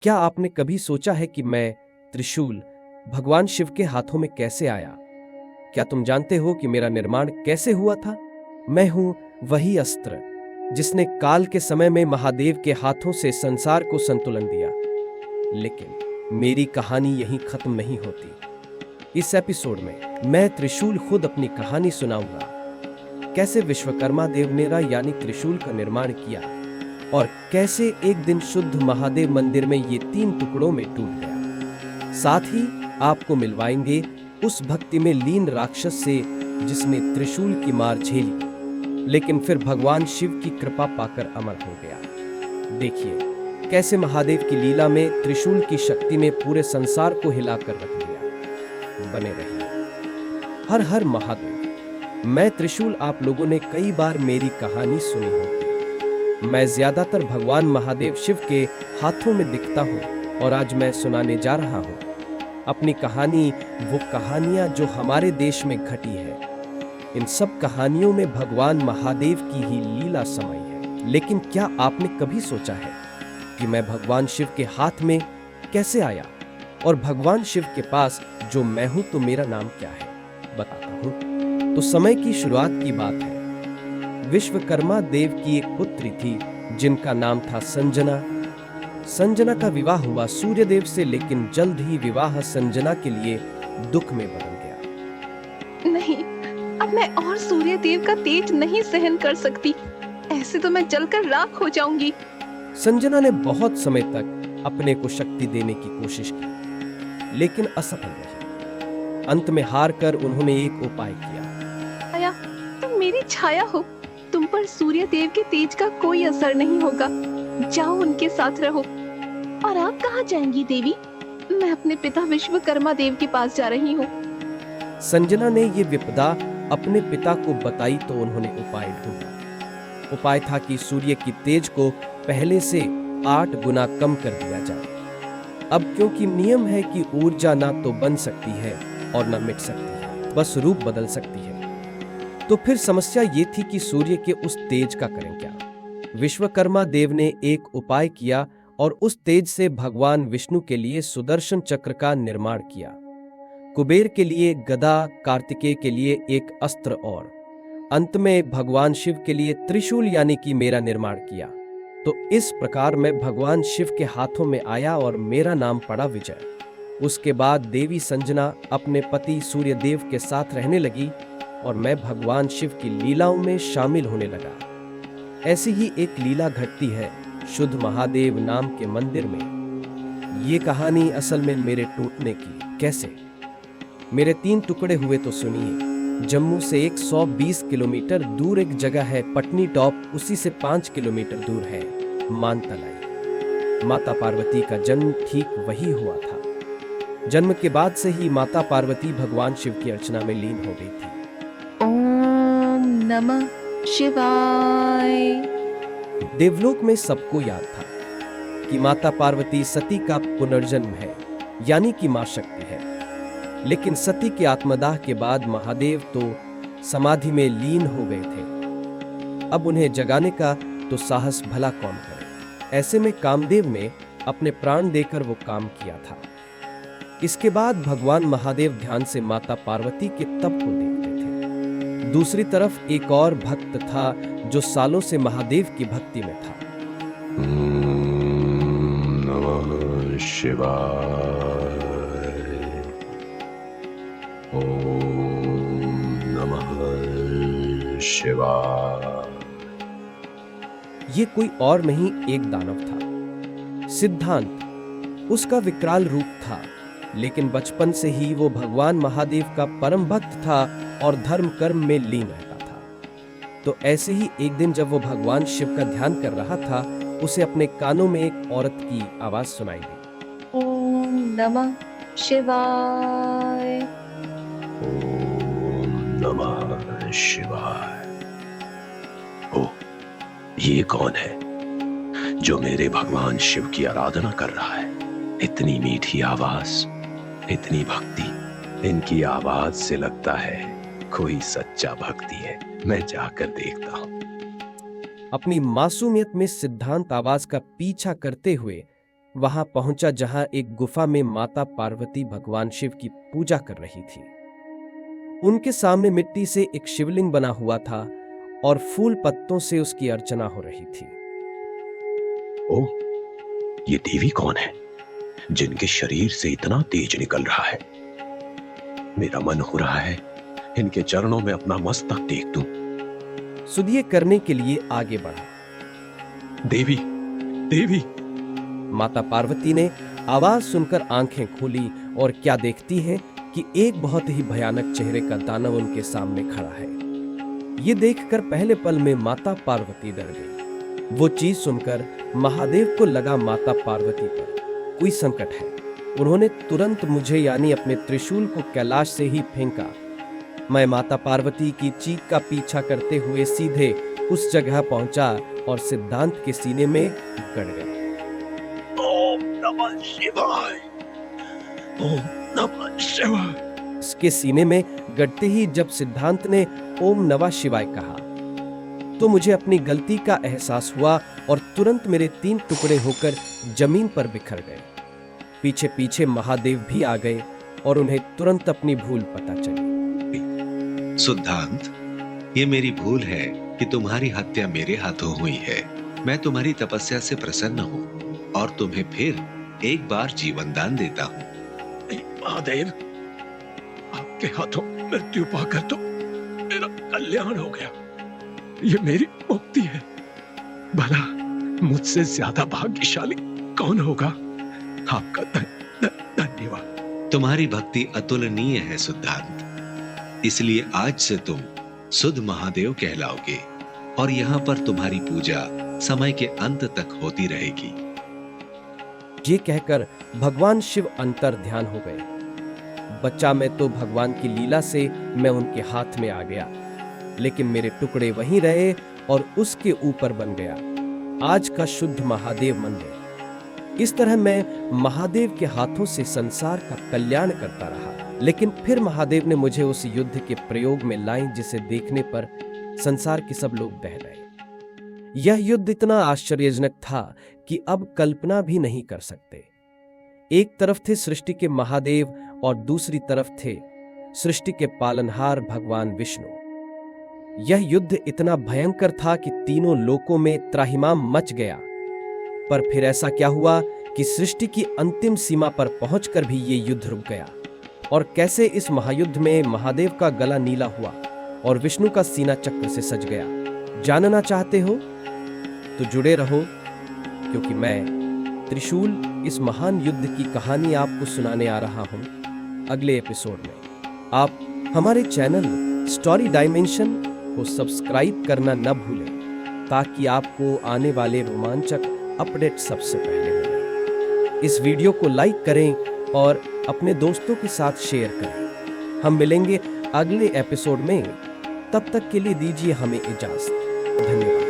क्या आपने कभी सोचा है कि मैं त्रिशूल भगवान शिव के हाथों में कैसे आया? क्या तुम जानते हो कि मेरा निर्माण कैसे हुआ था? मैं हूं वही अस्त्र जिसने काल के समय में महादेव के हाथों से संसार को संतुलन दिया। लेकिन मेरी कहानी यहीं खत्म नहीं होती। इस एपिसोड में मैं त्रिशूल खुद अपनी कहानी सुनाऊंगा। कैसे विश्वकर्मा देव ने यानी त्रिशूल का निर्माण किया और कैसे एक दिन शुद्ध महादेव मंदिर में ये 3 टुकड़ों में टूट गया। साथ ही आपको मिलवाएंगे उस भक्ति में लीन राक्षस से जिसने त्रिशूल की मार झेली, लेकिन फिर भगवान शिव की कृपा पाकर अमर हो गया। देखिए कैसे महादेव की लीला में त्रिशूल की शक्ति ने पूरे संसार को हिलाकर रख दिया। बने रहिए। हर हर महादेव। मैं त्रिशूल। आप लोगों ने कई बार मेरी कहानी सुनी होगी। मैं ज्यादातर भगवान महादेव शिव के हाथों में दिखता हूँ और आज मैं सुनाने जा रहा हूँ अपनी कहानी, वो कहानियां जो हमारे देश में घटी है। इन सब कहानियों में भगवान महादेव की ही लीला समाई है। लेकिन क्या आपने कभी सोचा है कि मैं भगवान शिव के हाथ में कैसे आया और भगवान शिव के पास जो मैं हूं तो मेरा नाम क्या है? बताता हूं। तो समय की शुरुआत की बात है। विश्वकर्मा देव की एक पुत्री थी जिनका नाम था संजना। संजना का विवाह हुआ सूर्यदेव से, लेकिन जल्द ही विवाह संजना के लिए दुख में बदल गया। नहीं, अब मैं और सूर्यदेव का तेज नहीं सहन कर सकती। ऐसे तो मैं जलकर राख हो जाऊंगी। संजना ने बहुत समय तक अपने को शक्ति देने की कोशिश की, लेकिन असफल रही। अंत में हार कर उन्होंने एक उपाय किया। आया, तुम मेरी छाया हो। तुम पर सूर्यदेव के तेज का कोई असर नहीं होगा। जाओ, उनके साथ रहो। और आप कहाँ जाएंगी देवी? मैं अपने पिता विश्वकर्मा देव के पास जा रही हूँ। संजना ने ये विपदा अपने पिता को बताई तो उन्होंने उपाय ढूंढा। उपाय था कि सूर्य की तेज को पहले से 8 गुना कम कर दिया जाए। अब क्योंकि नियम है कि ऊर्जा ना तो बन सकती है और ना मिट सकती है, बस रूप बदल सकती है। तो फिर समस्या ये थी कि सूर्य के उस तेज का करें क्या? विश्वकर्मा देव ने एक उपाय किया और उस तेज से भगवान विष्णु के लिए सुदर्शन चक्र का निर्माण किया, कुबेर के लिए गदा, कार्तिकेय के लिए एक अस्त्र और अंत में भगवान शिव के लिए त्रिशूल यानी कि मेरा निर्माण किया। तो इस प्रकार मैं भगवान शिव के हाथों में आया और मेरा नाम पड़ा विजय। उसके बाद देवी संजना अपने पति सूर्यदेव के साथ रहने लगी और मैं भगवान शिव की लीलाओं में शामिल होने लगा। ऐसी ही एक लीला घटती है शुद्ध महादेव नाम के मंदिर में। ये कहानी असल में मेरे टूटने की। कैसे? मेरे 3 टुकड़े हुए तो सुनिए। जम्मू से 120 किलोमीटर दूर एक जगह है पटनी टॉप, उसी से 5 किलोमीटर दूर है मानतलाई। माता पार्वती का जन्म ठीक वही हुआ था। जन्म के बाद से ही माता पार्वती भगवान शिव की अर्चना में लीन हो गई थी। ओम नमः शिवाय। देवलोक में सबको याद था कि माता पार्वती सती का पुनर्जन्म है, यानी कि मां शक्ति है। लेकिन सती के आत्मदाह के बाद महादेव तो समाधि में लीन हो गए थे। अब उन्हें जगाने का तो साहस भला कौन करे? ऐसे में कामदेव ने अपने प्राण देकर वो काम किया था। इसके बाद भगवान महादेव ध्यान से माता पार्वती के तप को देखते थे। दूसरी तरफ एक और भक्त था जो सालों से महादेव की भक्ति में था। नमः शिवाय। ओम नमः शिवाय। ये कोई और नहीं, एक दानव था। सिद्धांत उसका विकराल रूप था, लेकिन बचपन से ही वो भगवान महादेव का परम भक्त था और धर्म कर्म में लीन रहता था। तो ऐसे ही एक दिन जब वो भगवान शिव का ध्यान कर रहा था, उसे अपने कानों में एक औरत की आवाज सुनाई दी। ओम नमः शिवाय। ओम नमः शिवाय। ओ, ये कौन है जो मेरे भगवान शिव की आराधना कर रहा है? इतनी मीठी आवाज, इतनी भक्ति। इनकी आवाज से लगता है कोई सच्चा भक्ति है। मैं जाकर देखता हूं। अपनी मासूमियत में सिद्धांत आवाज का पीछा करते हुए वहां पहुंचा जहां एक गुफा में माता पार्वती भगवान शिव की पूजा कर रही थी। उनके सामने मिट्टी से एक शिवलिंग बना हुआ था और फूल पत्तों से उसकी अर्चना हो रही थी। ओह, ये देवी कौन है जिनके शरीर से इतना तेज निकल रहा है? मेरा मन हो रहा है इनके चरणों में अपना मस्तक टेक दूं। सुदिये करने के लिए आगे बढ़ा। देवी, देवी! माता पार्वती ने आवाज सुनकर आंखें खोली और क्या देखती है कि एक बहुत ही भयानक चेहरे का दानव उनके सामने खड़ा है। ये देखकर पहले पल में माता पार्वती डर गई। वो चीज सुनकर महादेव को लगा माता पार्वती पर कोई संकट है। उन्होंने तुरंत मुझे यानी अपने त्रिशूल को कैलाश से ही फेंका। मैं माता पार्वती की चीख का पीछा करते हुए सीधे उस जगह पहुंचा और सिद्धांत के सीने में गड़ गया। ओम नमः शिवाय, ओम नमः शिवाय। इसके सीने में गड़ते ही जब सिद्धांत ने ओम नमः शिवाय कहा तो मुझे अपनी गलती का एहसास हुआ और तुरंत मेरे 3 टुकड़े होकर जमीन पर बिखर गए। पीछे पीछे महादेव भी आ गए और उन्हें तुरंत अपनी भूल पता चली। सिद्धांत, ये मेरी भूल है कि तुम्हारी हत्या मेरे हाथों हुई है। मैं तुम्हारी तपस्या से प्रसन्न हूँ और तुम्हें फिर एक बार जीवन दान देता हूँ। महादेव, आपके हाथों मृत्यु पाकर तो मेरा कल्याण हो गया। ये मेरी मुक्ति है। भला मुझसे ज्यादा भाग्यशाली कौन होगा? आपका धन्यवाद। तुम्हारी भक्ति अतुलनीय है सिद्धांत, इसलिए आज से तुम सुध महादेव कहलाओगे और यहाँ पर तुम्हारी पूजा समय के अंत तक होती रहेगी। ये कहकर भगवान शिव अंतर ध्यान हो गए। बच्चा मैं तो भगवान की लीला से मैं उनके हाथ में आ गया, लेकिन मेरे टुकड़े वहीं रहे और उसके ऊपर बन गया। आज का शुद्ध महादेव मंदिर। इस तरह मैं महादेव के हाथों से संसार का कल्याण करता रहा। लेकिन फिर महादेव ने मुझे उस युद्ध के प्रयोग में लाए जिसे देखने पर संसार के सब लोग बह गए। यह युद्ध इतना आश्चर्यजनक था कि अब कल्पना भी नहीं कर सकते। एक तरफ थे सृष्टि के महादेव और दूसरी तरफ थे सृष्टि के पालनहार भगवान विष्णु। यह युद्ध इतना भयंकर था कि तीनों लोकों में त्राहिमाम मच गया। पर फिर ऐसा क्या हुआ कि सृष्टि की अंतिम सीमा पर पहुंचकर भी ये युद्ध रुक गया? और कैसे इस महायुद्ध में महादेव का गला नीला हुआ और विष्णु का सीना चक्र से सज गया? जानना चाहते हो तो जुड़े रहो, क्योंकि मैं त्रिशूल इस महान युद्ध की कहानी आपको सुनाने आ रहा हूं अगले एपिसोड में। आप हमारे चैनल स्टोरी डायमेंशन को सब्सक्राइब करना न भूलें ताकि आपको आने वाले रोमांचक अपडेट सबसे पहले मिले। इस वीडियो को लाइक करें और अपने दोस्तों के साथ शेयर करें। हम मिलेंगे अगले एपिसोड में। तब तक के लिए दीजिए हमें इजाजत। धन्यवाद।